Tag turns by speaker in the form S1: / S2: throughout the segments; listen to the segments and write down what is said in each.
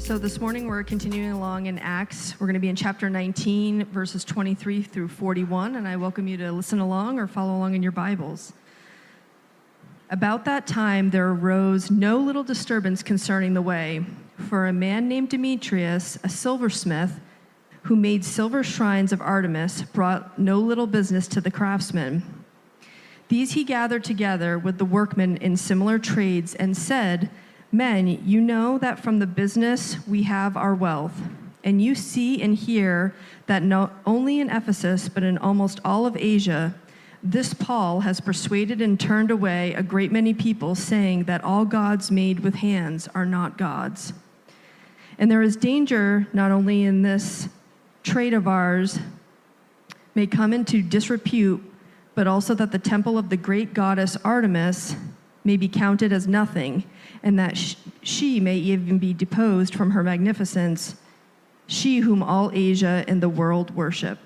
S1: So this morning we're continuing along in Acts. We're going to be in chapter 19, verses 23 through 41, and I welcome you to listen along or follow along in your Bibles. About that time there arose no little disturbance concerning the way, for a man named Demetrius, a silversmith, who made silver shrines of Artemis, brought no little business to the craftsmen. These he gathered together with the workmen in similar trades and said, "Men, you know that from the business we have our wealth, and you see and hear that not only in Ephesus, but in almost all of Asia, this Paul has persuaded and turned away a great many people, saying that all gods made with hands are not gods. And there is danger not only in this trade of ours may come into disrepute, but also that the temple of the great goddess Artemis may be counted as nothing, and that she may even be deposed from her magnificence, she whom all Asia and the world worship."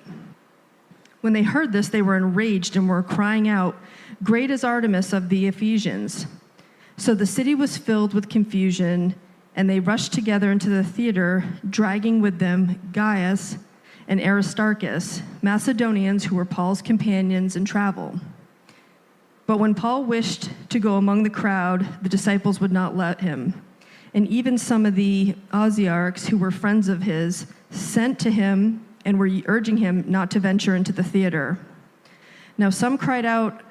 S1: When they heard this, they were enraged and were crying out, "Great is Artemis of the Ephesians." So the city was filled with confusion, and they rushed together into the theater, dragging with them Gaius and Aristarchus, Macedonians who were Paul's companions in travel. But when Paul wished to go among the crowd, the disciples would not let him. And even some of the Osiarchs, who were friends of his, sent to him and were urging him not to venture into the theater. Now some cried out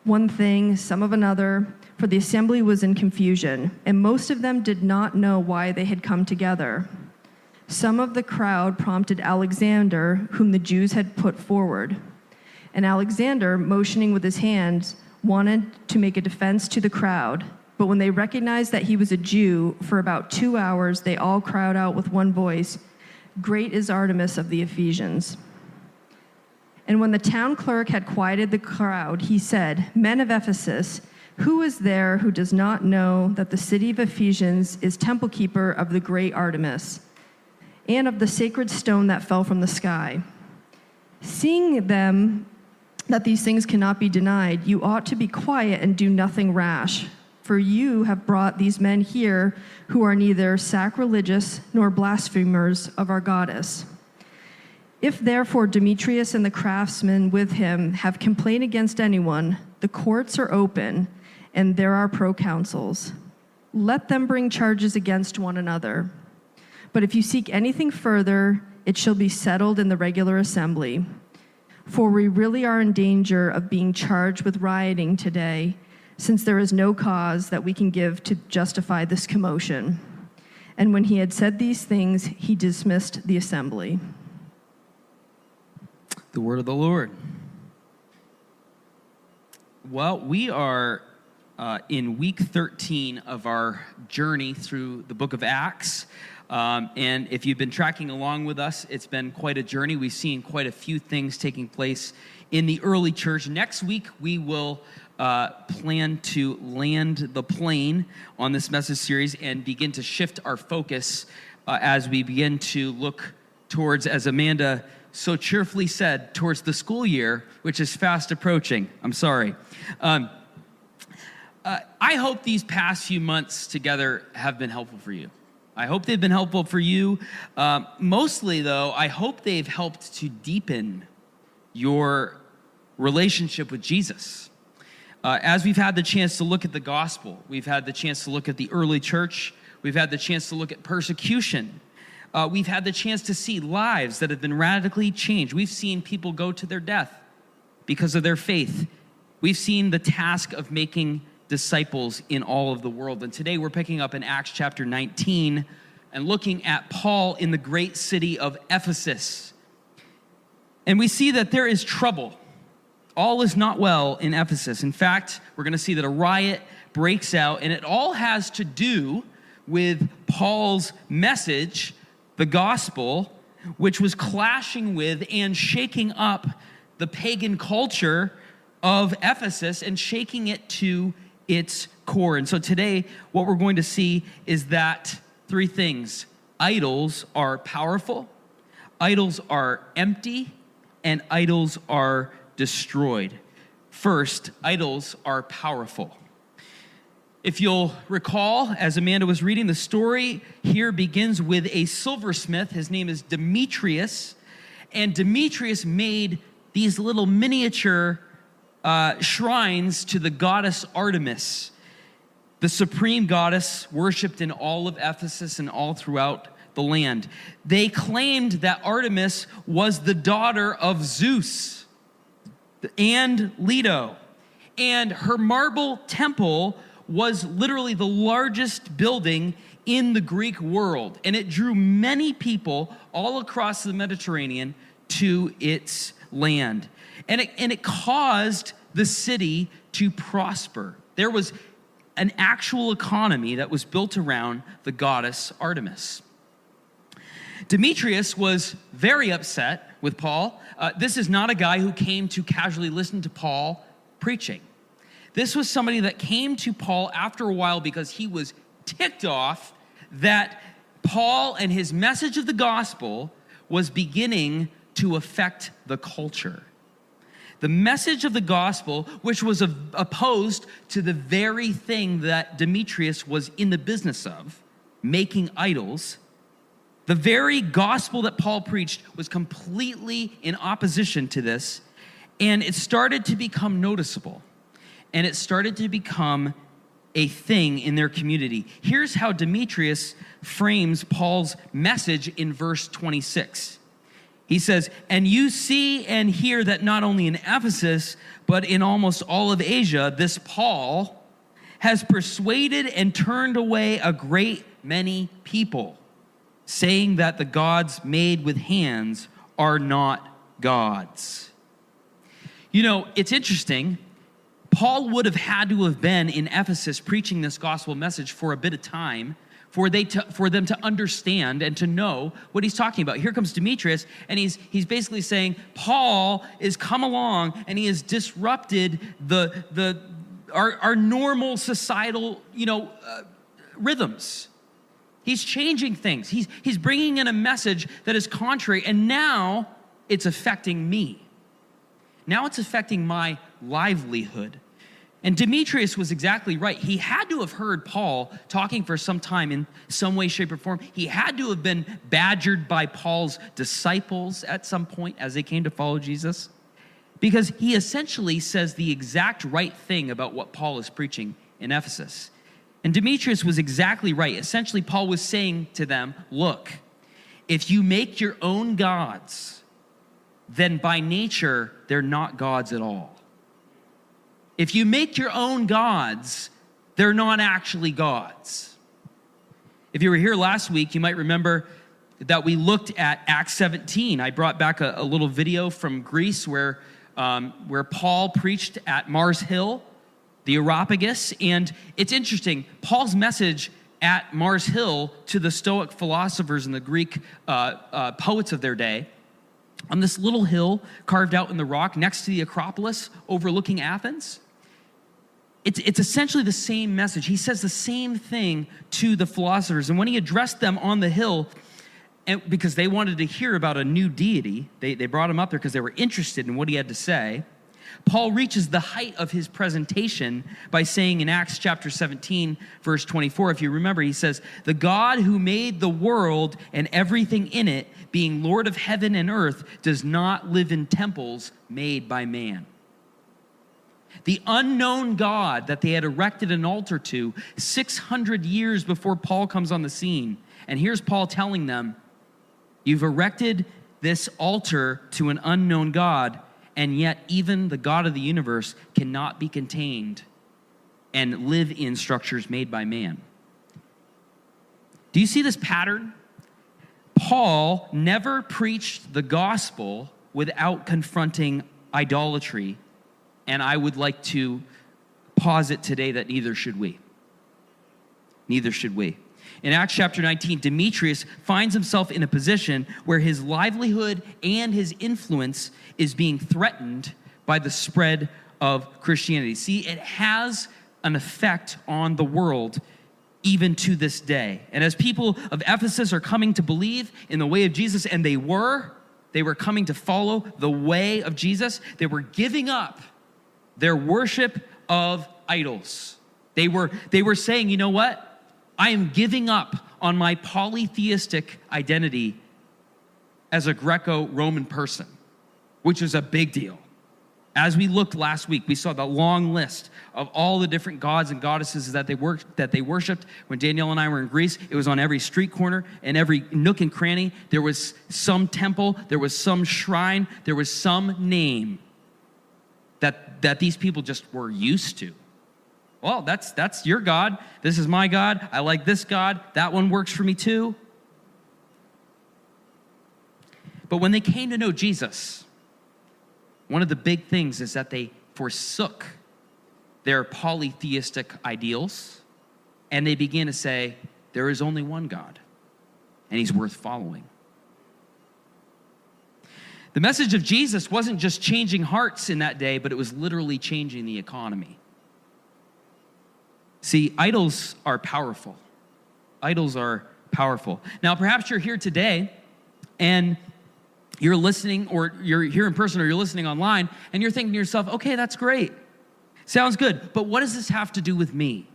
S1: one thing, some of another, for the assembly was in confusion, and most of them did not know why they had come together. Some of the crowd prompted Alexander, whom the Jews had put forward. And Alexander, motioning with his hands, wanted to make a defense to the crowd. But when they recognized that he was a Jew, for about 2 hours they all cried out with one voice, "Great is Artemis of the Ephesians." And when the town clerk had quieted the crowd, he said, "Men of Ephesus, who is there who does not know that the city of Ephesians is temple keeper of the great Artemis, and of the sacred stone that fell from the sky? Seeing them that these things cannot be denied, you ought to be quiet and do nothing rash. For you have brought these men here who are neither sacrilegious nor blasphemers of our goddess. If therefore Demetrius and the craftsmen with him have complained against anyone, the courts are open, and there are proconsuls. Let them bring charges against one another. But if you seek anything further, it shall be settled in the regular assembly. For we really are in danger of being charged with rioting today, since there is no cause that we can give to justify this commotion." And when he had said these things, he dismissed the assembly.
S2: The word of the Lord. Well, we are in week 13 of our journey through the book of Acts. And if you've been tracking along with us, it's been quite a journey. We've seen quite a few things taking place in the early church. Next week, we will plan to land the plane on this message series and begin to shift our focus as we begin to look towards, as Amanda so cheerfully said, towards the school year, which is fast approaching. I'm sorry. I hope these past few months together have been helpful for you. I hope they've been helpful for you. Mostly, though, I hope they've helped to deepen your relationship with Jesus. As we've had the chance to look at the gospel, we've had the chance to look at the early church, we've had the chance to look at persecution, we've had the chance to see lives that have been radically changed. We've seen people go to their death because of their faith. We've seen the task of making disciples in all of the world. And today we're picking up in Acts chapter 19 and looking at Paul in the great city of Ephesus. And we see that there is trouble. All is not well in Ephesus. In fact, we're going to see that a riot breaks out, and it all has to do with Paul's message, the gospel, which was clashing with and shaking up the pagan culture of Ephesus and shaking it to its core. And so today, what we're going to see is that three things. Idols are powerful, idols are empty, and idols are destroyed. First, idols are powerful. If you'll recall, as Amanda was reading, the story here begins with a silversmith. His name is Demetrius. And Demetrius made these little miniature shrines to the goddess Artemis, the supreme goddess worshipped in all of Ephesus and all throughout the land. They claimed that Artemis was the daughter of Zeus and Leto. And her marble temple was literally the largest building in the Greek world. And it drew many people all across the Mediterranean to its land. And it caused the city to prosper. There was an actual economy that was built around the goddess Artemis. Demetrius was very upset with Paul. This is not a guy who came to casually listen to Paul preaching. This was somebody that came to Paul after a while because he was ticked off that Paul and his message of the gospel was beginning to affect the culture. The message of the gospel, which was opposed to the very thing that Demetrius was in the business of, making idols, the very gospel that Paul preached was completely in opposition to this, and it started to become noticeable, and it started to become a thing in their community. Here's how Demetrius frames Paul's message in verse 26. He says, "And you see and hear that not only in Ephesus, but in almost all of Asia, this Paul has persuaded and turned away a great many people, saying that the gods made with hands are not gods." You know, it's interesting. Paul would have had to have been in Ephesus preaching this gospel message for a bit of time for them to understand and to know what he's talking about. Here comes Demetrius, and he's basically saying, Paul is come along and he has disrupted our normal societal, rhythms. He's changing things. He's bringing in a message that is contrary, and now it's affecting me. Now it's affecting my livelihood. And Demetrius was exactly right. He had to have heard Paul talking for some time in some way, shape, or form. He had to have been badgered by Paul's disciples at some point as they came to follow Jesus, because he essentially says the exact right thing about what Paul is preaching in Ephesus. And Demetrius was exactly right. Essentially, Paul was saying to them, look, if you make your own gods, then by nature, they're not gods at all. If you make your own gods, they're not actually gods. If you were here last week, you might remember that we looked at Acts 17. I brought back a little video from Greece where Paul preached at Mars Hill, the Areopagus. And it's interesting, Paul's message at Mars Hill to the Stoic philosophers and the Greek poets of their day, on this little hill carved out in the rock next to the Acropolis overlooking Athens, it's essentially the same message. He says the same thing to the philosophers. And when he addressed them on the hill, and because they wanted to hear about a new deity, they brought him up there because they were interested in what he had to say. Paul reaches the height of his presentation by saying in Acts chapter 17, verse 24, if you remember, he says, "The God who made the world and everything in it, being Lord of heaven and earth, does not live in temples made by man." The unknown God that they had erected an altar to 600 years before Paul comes on the scene. And here's Paul telling them, you've erected this altar to an unknown God, and yet even the God of the universe cannot be contained and live in structures made by man. Do you see this pattern? Paul never preached the gospel without confronting idolatry, and I would like to posit today that neither should we. Neither should we. In Acts chapter 19, Demetrius finds himself in a position where his livelihood and his influence is being threatened by the spread of Christianity. See, it has an effect on the world even to this day. And as people of Ephesus are coming to believe in the way of Jesus, and they were coming to follow the way of Jesus, they were giving up their worship of idols. They were saying, you know what? I am giving up on my polytheistic identity as a Greco-Roman person, which is a big deal. As we looked last week, we saw the long list of all the different gods and goddesses that they worshipped. When Danielle and I were in Greece, it was on every street corner and every nook and cranny. There was some temple, there was some shrine, there was some name that these people just were used to. Well, that's your God. This is my God. I like this God. That one works for me too. But when they came to know Jesus, one of the big things is that they forsook their polytheistic ideals and they began to say, there is only one God and he's worth following. The message of Jesus wasn't just changing hearts in that day, but it was literally changing the economy. See, idols are powerful. Idols are powerful. Now, perhaps you're here today and you're listening, or you're here in person, or you're listening online, and you're thinking to yourself, okay, that's great. Sounds good, but what does this have to do with me?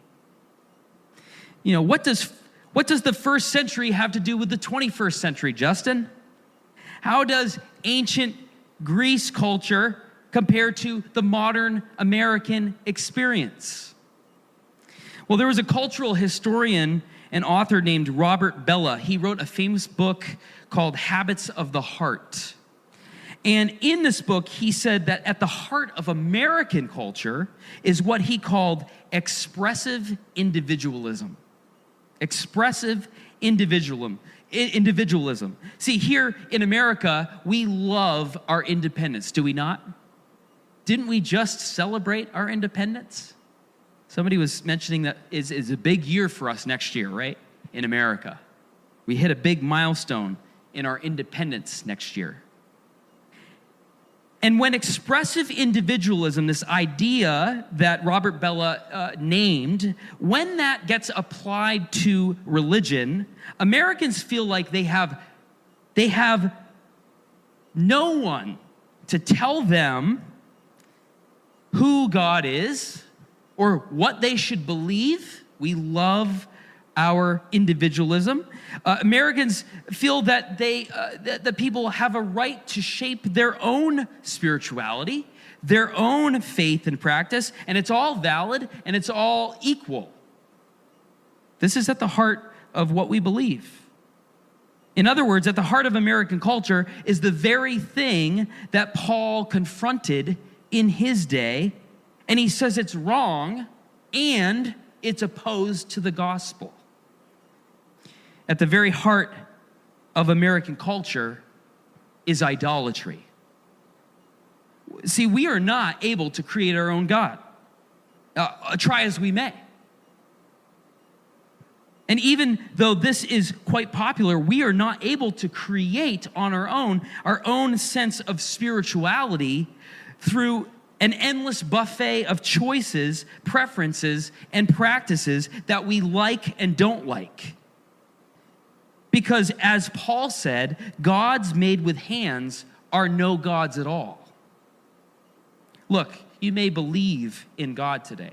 S2: You know, what does the first century have to do with the 21st century, Justin? How does ancient Greece culture compare to the modern American experience? Well, there was a cultural historian and author named Robert Bellah. He wrote a famous book called Habits of the Heart. And in this book, he said that at the heart of American culture is what he called expressive individualism. Expressive individualism. See, here in America, we love our independence, do we not? Didn't we just celebrate our independence? Somebody was mentioning that is a big year for us next year, right? In America. We hit a big milestone in our independence next year. And when expressive individualism, this idea that Robert Bellah named, when that gets applied to religion, Americans feel like they have no one to tell them who God is or what they should believe. We love our individualism. Americans feel that that people have a right to shape their own spirituality, their own faith and practice, and it's all valid and it's all equal. This is at the heart of what we believe. In other words, at the heart of American culture is the very thing that Paul confronted in his day, and he says it's wrong and it's opposed to the gospel. At the very heart of American culture is idolatry. See, we are not able to create our own God, try as we may. And even though this is quite popular, we are not able to create on our own sense of spirituality through an endless buffet of choices, preferences, and practices that we like and don't like. Because as Paul said, gods made with hands are no gods at all. Look, you may believe in God today.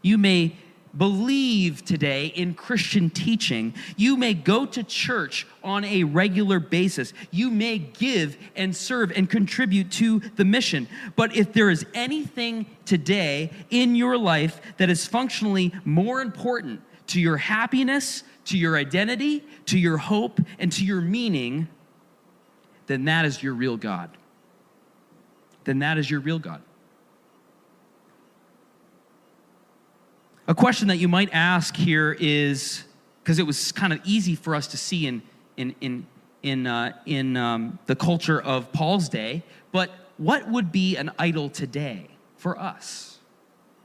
S2: You may believe today in Christian teaching. You may go to church on a regular basis. You may give and serve and contribute to the mission. But if there is anything today in your life that is functionally more important to your happiness, to your identity, to your hope, and to your meaning, then that is your real God. Then that is your real God. A question that you might ask here is, because it was kind of easy for us to see in the culture of Paul's day, but what would be an idol today for us?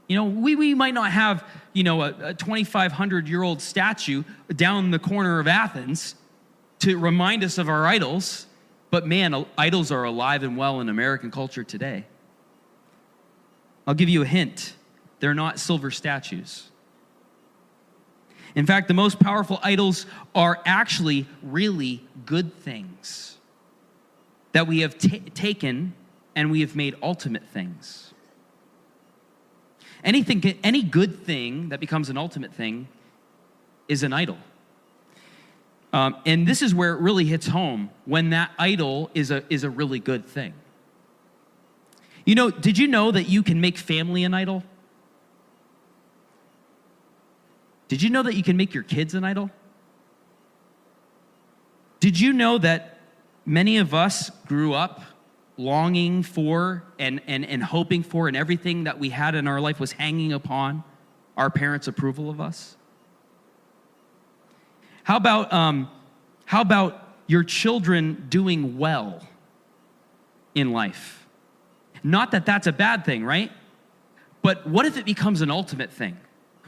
S2: You know, we might not have, a 2,500-year-old statue down the corner of Athens to remind us of our idols, but man, idols are alive and well in American culture today. I'll give you a hint. They're not silver statues. In fact, the most powerful idols are actually really good things that we have taken and we have made ultimate things. Any good thing that becomes an ultimate thing is an idol. And this is where it really hits home, when that idol is a really good thing. You know, did you know that you can make family an idol? Did you know that you can make your kids an idol? Did you know that many of us grew up longing for and hoping for, and everything that we had in our life was hanging upon our parents' approval of us? How about your children doing well in life? Not that that's a bad thing, right? But what if it becomes an ultimate thing?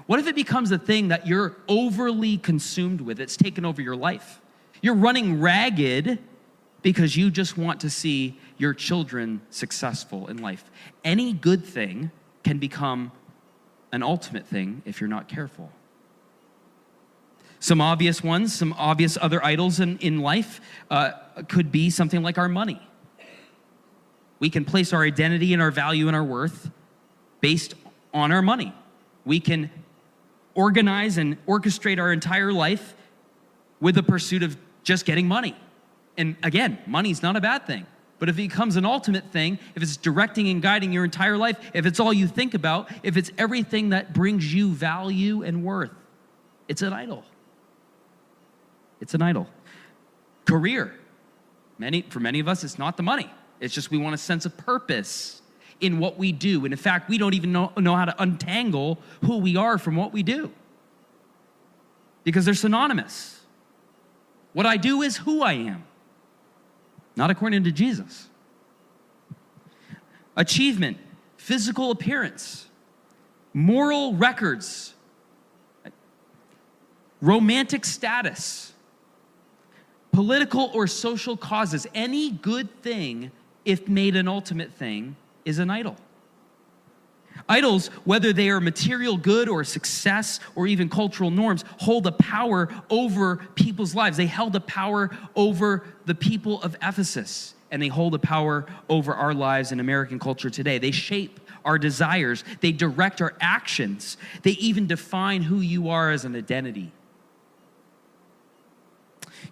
S2: What if it becomes a thing that you're overly consumed with? It's taken over your life. You're running ragged because you just want to see your children successful in life. Any good thing can become an ultimate thing if you're not careful. Some obvious ones, some obvious other idols in life could be something like our money. We can place our identity and our value and our worth based on our money. We can organize and orchestrate our entire life with the pursuit of just getting money. And again, money's not a bad thing. But if it becomes an ultimate thing, if it's directing and guiding your entire life, if it's all you think about, if it's everything that brings you value and worth, it's an idol. It's an idol. Career. For many of us, it's not the money. It's just we want a sense of purpose in what we do. And in fact, we don't even know how to untangle who we are from what we do, because they're synonymous. What I do is who I am, not according to Jesus. Achievement, physical appearance, moral records, romantic status, political or social causes. Any good thing, if made an ultimate thing, is an idol. Idols, whether they are material good or success or even cultural norms, hold a power over people's lives. They held a power over the people of Ephesus, and they hold a power over our lives in American culture today. They shape our desires. They direct our actions. They even define who you are as an identity.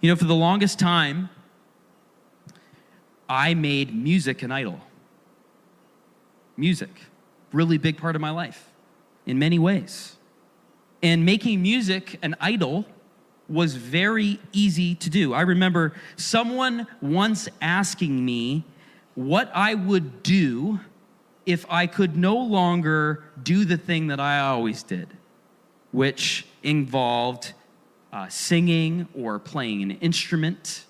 S2: You know, for the longest time, I made music an idol. Music, really big part of my life in many ways. And making music an idol was very easy to do. I remember someone once asking me what I would do if I could no longer do the thing that I always did, which involved singing or playing an instrument,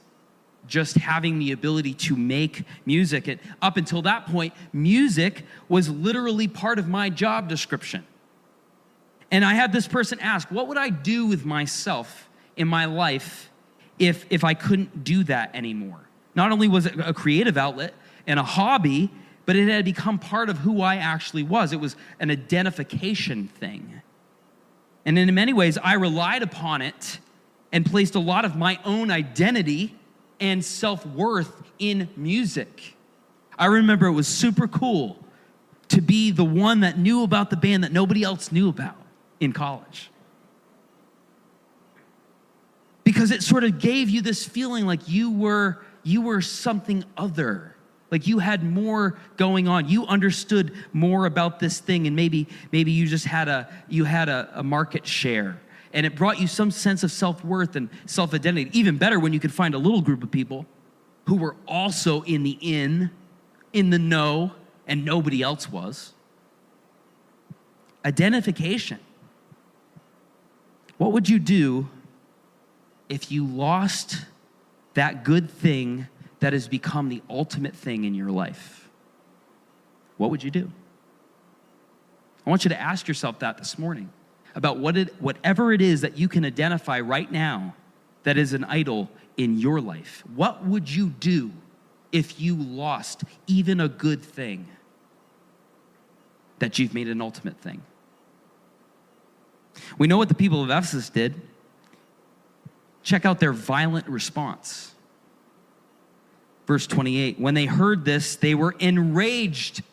S2: just having the ability to make music. And up until that point, music was literally part of my job description. And I had this person ask, what would I do with myself in my life if I couldn't do that anymore? Not only was it a creative outlet and a hobby, but it had become part of who I actually was. It was an identification thing. And in many ways, I relied upon it and placed a lot of my own identity and self-worth in music. I remember it was super cool to be the one that knew about the band that nobody else knew about in college, because it sort of gave you this feeling like you were something other, like you had more going on. You understood more about this thing, and maybe you just had a market share. And it brought you some sense of self-worth and self-identity. Even better when you could find a little group of people who were also in the know, and nobody else was. Identification. What would you do if you lost that good thing that has become the ultimate thing in your life? What would you do? I want you to ask yourself that this morning, about whatever it is that you can identify right now that is an idol in your life. What would you do if you lost even a good thing that you've made an ultimate thing? We know what the people of Ephesus did. Check out their violent response. Verse 28, when they heard this, they were enraged,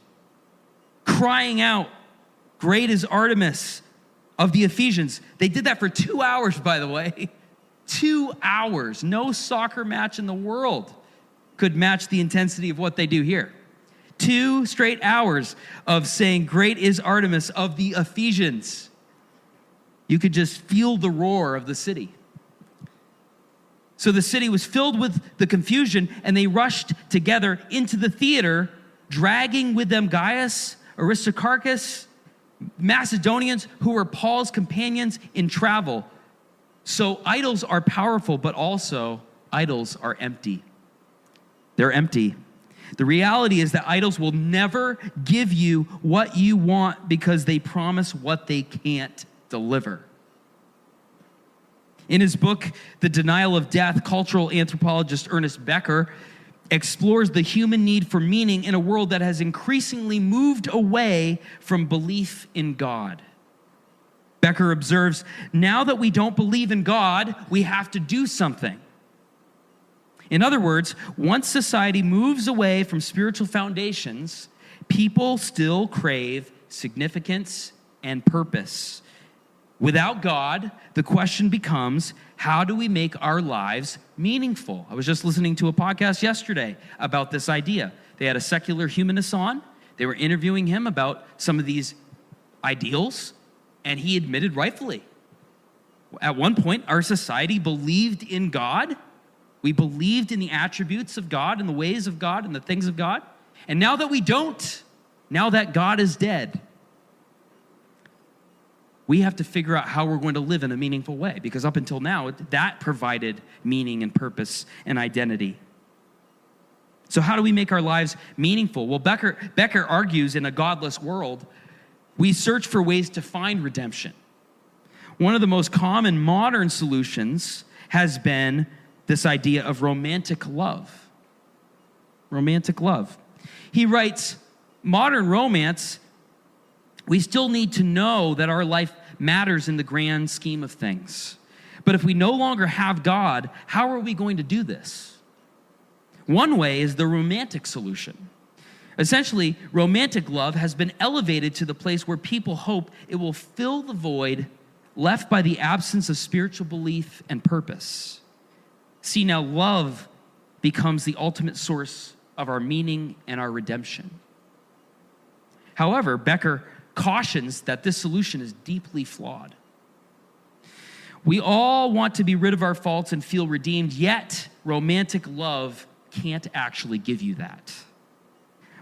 S2: crying out, Great is Artemis of the Ephesians. They did that for 2 hours, by the way. 2 hours. No soccer match in the world could match the intensity of what they do here. 2 straight hours of saying, great is Artemis of the Ephesians. You could just feel the roar of the city. So the city was filled with the confusion, and they rushed together into the theater, dragging with them Gaius, Aristarchus, Macedonians, who were Paul's companions in travel. So idols are powerful, but also idols are empty. They're empty. The reality is that idols will never give you what you want because they promise what they can't deliver. In his book, The Denial of Death, cultural anthropologist Ernest Becker explores the human need for meaning in a world that has increasingly moved away from belief in God. Becker observes, now that we don't believe in God, we have to do something. In other words, once society moves away from spiritual foundations, people still crave significance and purpose. Without God, the question becomes, how do we make our lives meaningful? I was just listening to a podcast yesterday about this idea. They had a secular humanist on. They were interviewing him about some of these ideals, and he admitted rightfully, at one point, our society believed in God. We believed in the attributes of God and the ways of God and the things of God. And now that we don't, now that God is dead, we have to figure out how we're going to live in a meaningful way, because up until now, that provided meaning and purpose and identity. So how do we make our lives meaningful? Well, Becker argues in a godless world, we search for ways to find redemption. One of the most common modern solutions has been this idea of romantic love. Romantic love. He writes, modern romance, we still need to know that our life matters in the grand scheme of things. But if we no longer have God, how are we going to do this? One way is the romantic solution. Essentially, romantic love has been elevated to the place where people hope it will fill the void left by the absence of spiritual belief and purpose. See, now love becomes the ultimate source of our meaning and our redemption. However, Becker cautions that this solution is deeply flawed. We all want to be rid of our faults and feel redeemed, yet romantic love can't actually give you that.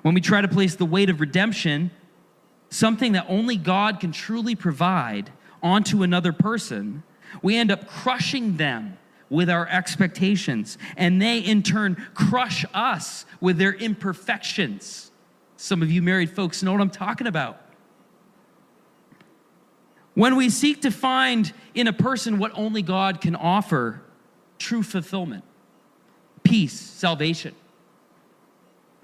S2: When we try to place the weight of redemption, something that only God can truly provide, onto another person, we end up crushing them with our expectations, and they in turn crush us with their imperfections. Some of you married folks know what I'm talking about. When we seek to find in a person what only God can offer, true fulfillment, peace, salvation,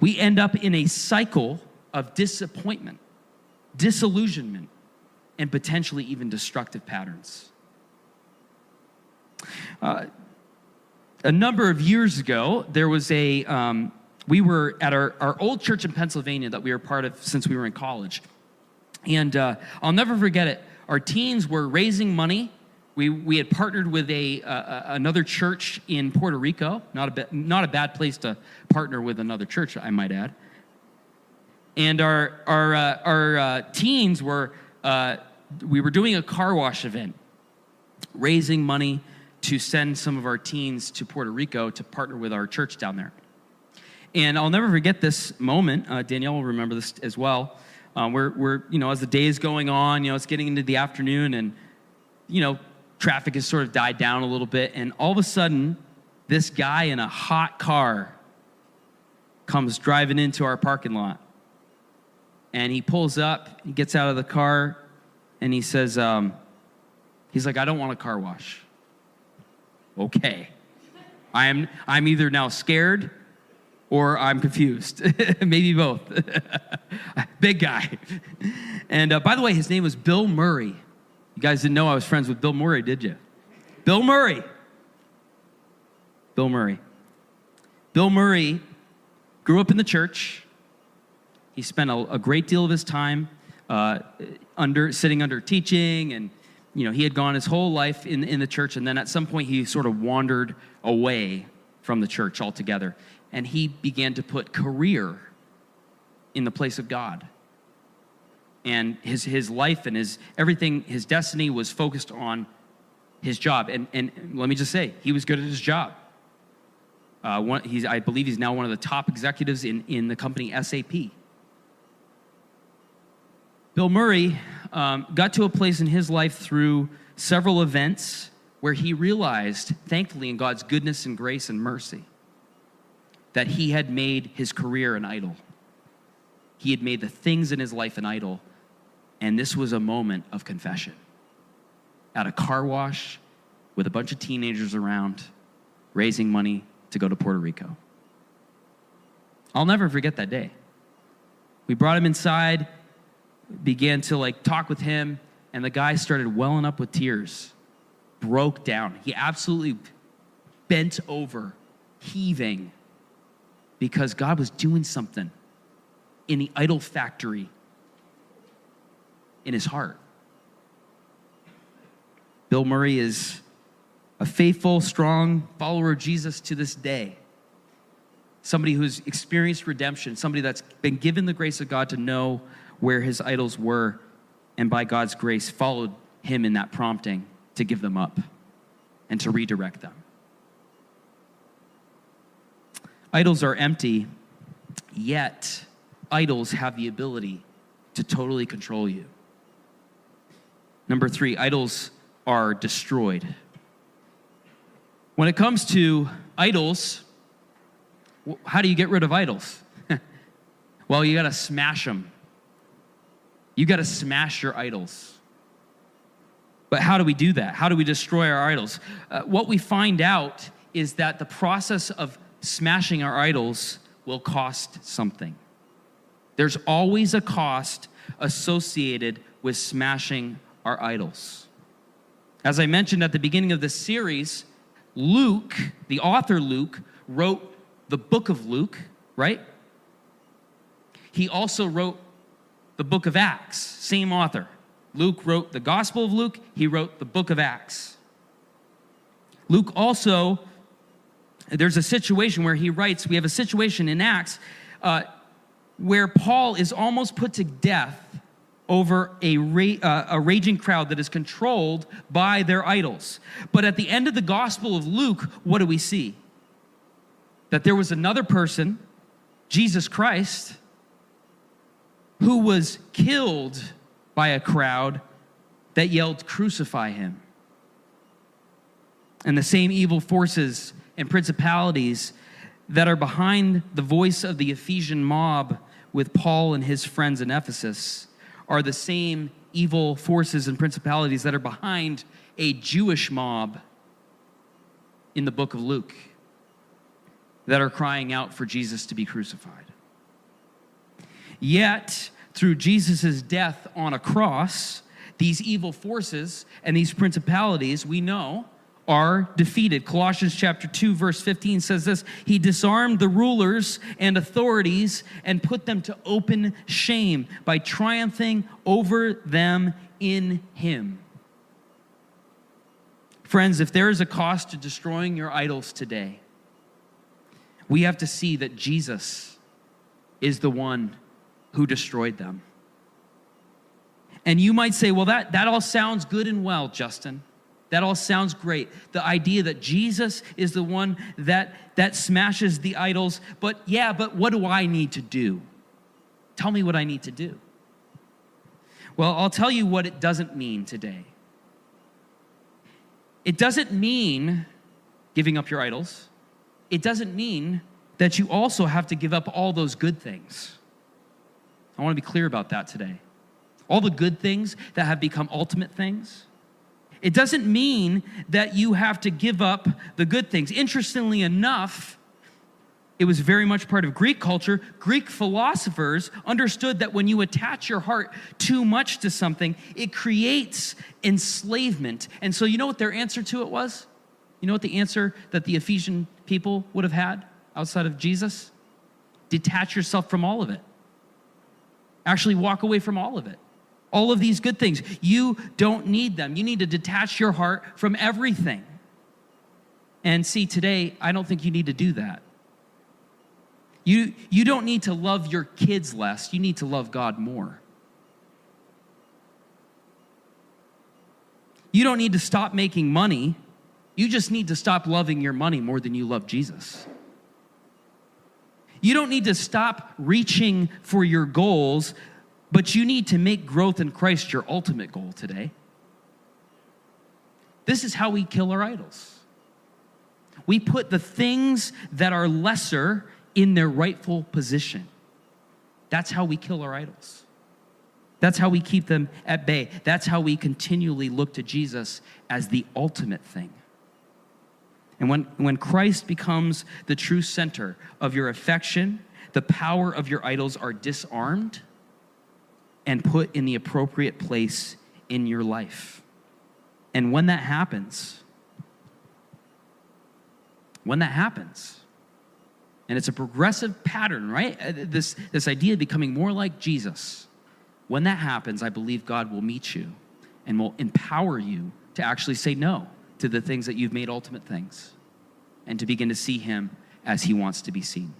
S2: we end up in a cycle of disappointment, disillusionment, and potentially even destructive patterns. A number of years ago, there was we were at our old church in Pennsylvania that we were part of since we were in college. And I'll never forget it. Our teens were raising money. We had partnered with another church in Puerto Rico. Not a bad place to partner with another church, I might add. And our teens were, we were doing a car wash event, raising money to send some of our teens to Puerto Rico to partner with our church down there. And I'll never forget this moment. Danielle will remember this as well. We're as the day is going on, it's getting into the afternoon, and traffic has sort of died down a little bit, and all of a sudden, this guy in a hot car comes driving into our parking lot. And he pulls up, he gets out of the car, and he says, he's like, I don't want a car wash. Okay. I'm either now scared or I'm confused. Maybe both. Big guy. And by the way, his name was Bill Murray. You guys didn't know I was friends with Bill Murray, did you? Bill Murray. Bill Murray. Bill Murray grew up in the church. He spent a great deal of his time sitting under teaching, and he had gone his whole life in the church, and then at some point he sort of wandered away from the church altogether, and he began to put career in the place of God. And his life and his everything, his destiny was focused on his job. And let me just say, he was good at his job. I believe he's now one of the top executives in the company SAP. Bill Murray got to a place in his life through several events where he realized, thankfully in God's goodness and grace and mercy, that he had made his career an idol. He had made the things in his life an idol, and this was a moment of confession. At a car wash with a bunch of teenagers around, raising money to go to Puerto Rico. I'll never forget that day. We brought him inside, began to talk with him, and the guy started welling up with tears, broke down. He absolutely bent over, heaving, because God was doing something in the idol factory in his heart. Bill Murray is a faithful, strong follower of Jesus to this day. Somebody who's experienced redemption, somebody that's been given the grace of God to know where his idols were, and by God's grace followed him in that prompting to give them up and to redirect them. Idols are empty, yet idols have the ability to totally control you. Number 3, idols are destroyed. When it comes to idols, how do you get rid of idols? Well, you got to smash them. You got to smash your idols. But how do we do that? How do we destroy our idols? What we find out is that the process of smashing our idols will cost something. There's always a cost associated with smashing our idols. As I mentioned at the beginning of this series, Luke, the author Luke, wrote the book of Luke, right? He also wrote the book of Acts, same author. Luke wrote the Gospel of Luke, he wrote the book of Acts. Luke also, there's a situation where he writes, we have a situation in Acts where Paul is almost put to death over a raging crowd that is controlled by their idols. But at the end of the Gospel of Luke, what do we see? That there was another person, Jesus Christ, who was killed by a crowd that yelled, "Crucify him." And the same evil forces and principalities that are behind the voice of the Ephesian mob with Paul and his friends in Ephesus are the same evil forces and principalities that are behind a Jewish mob in the book of Luke that are crying out for Jesus to be crucified. Yet, through Jesus' death on a cross, these evil forces and these principalities, we know, are defeated. Colossians chapter 2, verse 15 says this: He disarmed the rulers and authorities and put them to open shame by triumphing over them in him. Friends, if there is a cost to destroying your idols today, we have to see that Jesus is the one who destroyed them. And you might say, well, that all sounds good and well, Justin. That all sounds great. The idea that Jesus is the one that smashes the idols. But what do I need to do? Tell me what I need to do. Well, I'll tell you what it doesn't mean today. It doesn't mean giving up your idols. It doesn't mean that you also have to give up all those good things. I want to be clear about that today. All the good things that have become ultimate things. It doesn't mean that you have to give up the good things. Interestingly enough, it was very much part of Greek culture. Greek philosophers understood that when you attach your heart too much to something, it creates enslavement. And so you know what their answer to it was? You know what the answer that the Ephesian people would have had outside of Jesus? Detach yourself from all of it. Actually walk away from all of it. All of these good things, you don't need them. You need to detach your heart from everything. And see, today, I don't think you need to do that. You don't need to love your kids less. You need to love God more. You don't need to stop making money. You just need to stop loving your money more than you love Jesus. You don't need to stop reaching for your goals, but you need to make growth in Christ your ultimate goal today. This is how we kill our idols. We put the things that are lesser in their rightful position. That's how we kill our idols. That's how we keep them at bay. That's how we continually look to Jesus as the ultimate thing. And when Christ becomes the true center of your affection, the power of your idols are disarmed and put in the appropriate place in your life. And when that happens, and it's a progressive pattern, right? This idea of becoming more like Jesus. When that happens, I believe God will meet you and will empower you to actually say no to the things that you've made ultimate things and to begin to see him as he wants to be seen.